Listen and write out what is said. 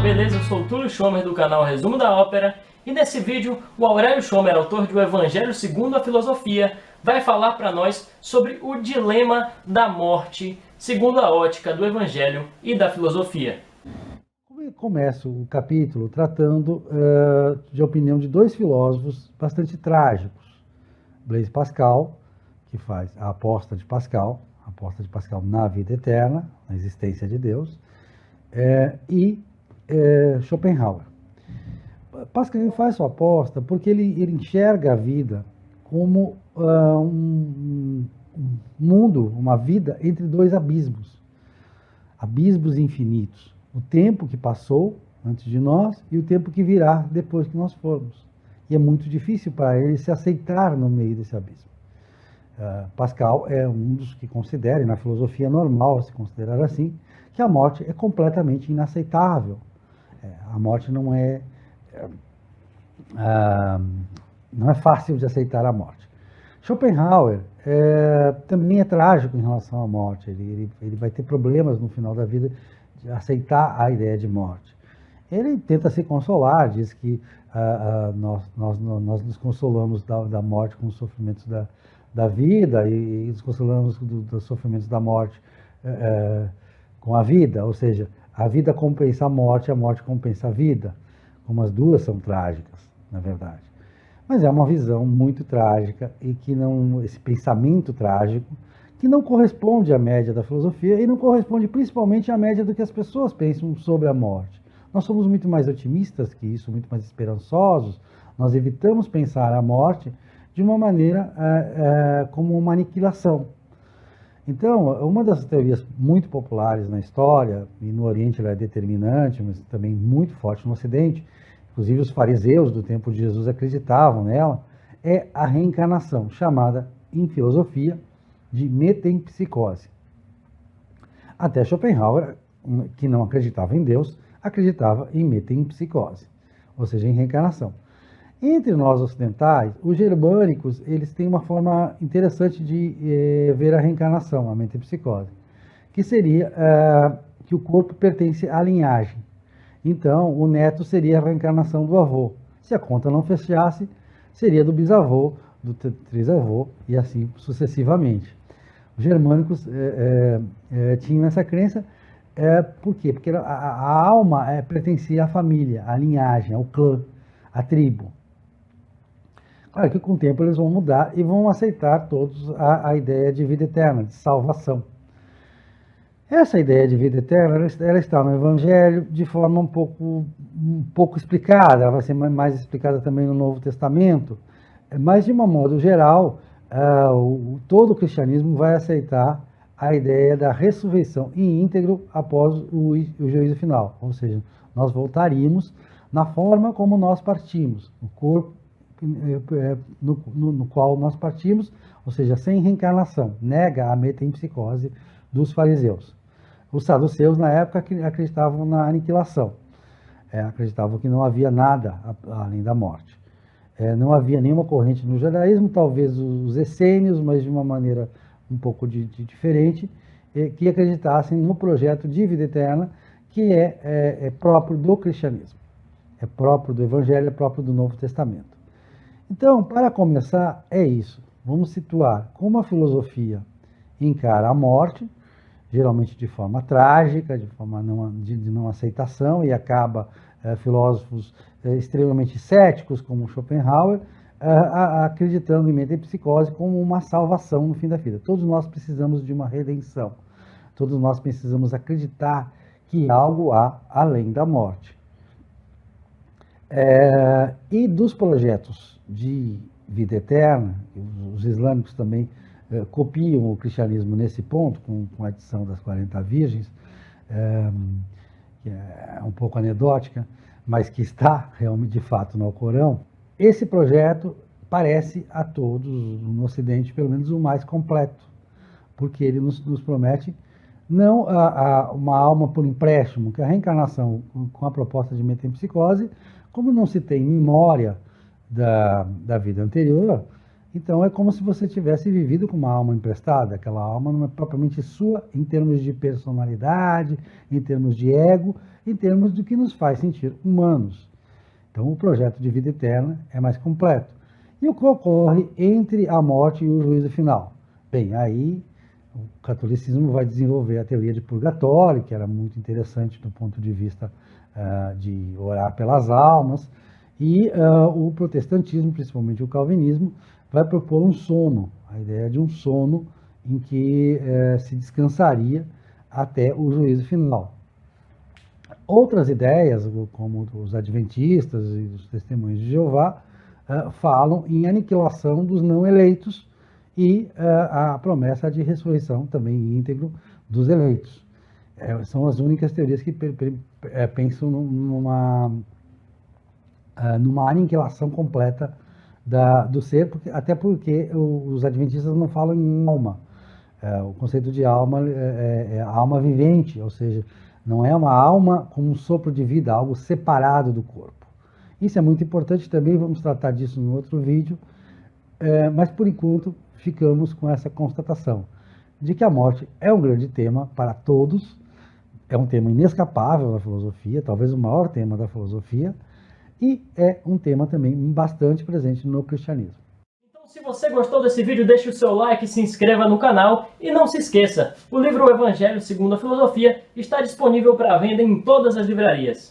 beleza? Eu sou o Túlio Schomer do canal Resumo da Ópera e nesse vídeo o Aurélio Schomer, autor de O Evangelho segundo a Filosofia, vai falar para nós sobre o dilema da morte segundo a ótica do Evangelho e da filosofia. Começo o capítulo tratando de opinião de dois filósofos bastante trágicos. Blaise Pascal, que faz a aposta de Pascal na vida eterna, na existência de Deus, e Schopenhauer. Pascal faz sua aposta porque ele enxerga a vida como um mundo, uma vida entre dois abismos infinitos. O tempo que passou antes de nós e o tempo que virá depois que nós formos. E é muito difícil para ele se aceitar no meio desse abismo. Pascal é um dos que considera, e na filosofia normal se considerar assim, que a morte é completamente inaceitável. A morte não é fácil de aceitar a morte. Schopenhauer também é trágico em relação à morte. Ele vai ter problemas no final da vida de aceitar a ideia de morte. Ele tenta se consolar, diz que nós nos consolamos da morte com os sofrimentos da vida e nos consolamos dos sofrimentos da morte com a vida, ou seja, a vida compensa a morte compensa a vida, como as duas são trágicas, na verdade. Mas é uma visão muito trágica e que esse pensamento trágico que não corresponde à média da filosofia e não corresponde principalmente à média do que as pessoas pensam sobre a morte. Nós somos muito mais otimistas que isso, muito mais esperançosos. Nós evitamos pensar a morte de uma maneira como uma aniquilação. Então, uma das teorias muito populares na história, e no Oriente ela é determinante, mas também muito forte no Ocidente, inclusive os fariseus do tempo de Jesus acreditavam nela, é a reencarnação, chamada em filosofia de metempsicose. Até Schopenhauer, que não acreditava em Deus, acreditava em metempsicose, ou seja, em reencarnação. Entre nós ocidentais, os germânicos, eles têm uma forma interessante de ver a reencarnação, a metempsicose, que seria que o corpo pertence à linhagem. Então, o neto seria a reencarnação do avô. Se a conta não fechasse, seria do bisavô, do trisavô e assim sucessivamente. Os germânicos tinham essa crença, por quê? Porque a alma pertencia à família, à linhagem, ao clã, à tribo. Claro que com o tempo eles vão mudar e vão aceitar todos a ideia de vida eterna, de salvação. Essa ideia de vida eterna, ela está no Evangelho de forma um pouco explicada, ela vai ser mais explicada também no Novo Testamento, mas de um modo geral, todo o cristianismo vai aceitar a ideia da ressurreição em íntegro após o juízo final, ou seja, nós voltaríamos na forma como nós partimos, no corpo no qual nós partimos, ou seja, sem reencarnação, nega a metempsicose dos fariseus. Os saduceus, na época, acreditavam na aniquilação, acreditavam que não havia nada além da morte. Não havia nenhuma corrente no judaísmo, talvez os essênios, mas de uma maneira um pouco diferente, que acreditassem no projeto de vida eterna, que é próprio do cristianismo, é próprio do Evangelho, é próprio do Novo Testamento. Então, para começar, é isso. Vamos situar como a filosofia encara a morte, geralmente de forma trágica, de forma de não aceitação, e acaba filósofos extremamente céticos, como Schopenhauer, acreditando em metempsicose como uma salvação no fim da vida. Todos nós precisamos de uma redenção. Todos nós precisamos acreditar que algo há além da morte. E dos projetos de vida eterna, os islâmicos também copiam o cristianismo nesse ponto, com a edição das 40 Virgens, que é um pouco anedótica, mas que está realmente de fato no Alcorão. Esse projeto parece a todos no Ocidente, pelo menos o mais completo, porque ele nos promete não uma alma por empréstimo, que a reencarnação com a proposta de metempsicose, como não se tem memória da vida anterior, Então é como se você tivesse vivido com uma alma emprestada, aquela alma não é propriamente sua em termos de personalidade, em termos de ego, em termos do que nos faz sentir humanos. Então o projeto de vida eterna é mais completo. E o que ocorre entre a morte e o juízo final? Bem, aí o catolicismo vai desenvolver a teoria de purgatório, que era muito interessante do ponto de vista de orar pelas almas, e o protestantismo, principalmente o calvinismo, vai propor um sono, a ideia de um sono em que se descansaria até o juízo final. Outras ideias, como os adventistas e os testemunhos de Jeová, falam em aniquilação dos não eleitos e a promessa de ressurreição também íntegro dos eleitos. São as únicas teorias que pensam numa aniquilação completa do ser, até porque os adventistas não falam em alma. O conceito de alma é a alma vivente, ou seja, não é uma alma como um sopro de vida, algo separado do corpo. Isso é muito importante também, vamos tratar disso em outro vídeo, mas por enquanto ficamos com essa constatação de que a morte é um grande tema para todos, é um tema inescapável da filosofia, talvez o maior tema da filosofia, e é um tema também bastante presente no cristianismo. Então, se você gostou desse vídeo, deixe o seu like, se inscreva no canal e não se esqueça, o livro O Evangelho segundo a Filosofia está disponível para venda em todas as livrarias.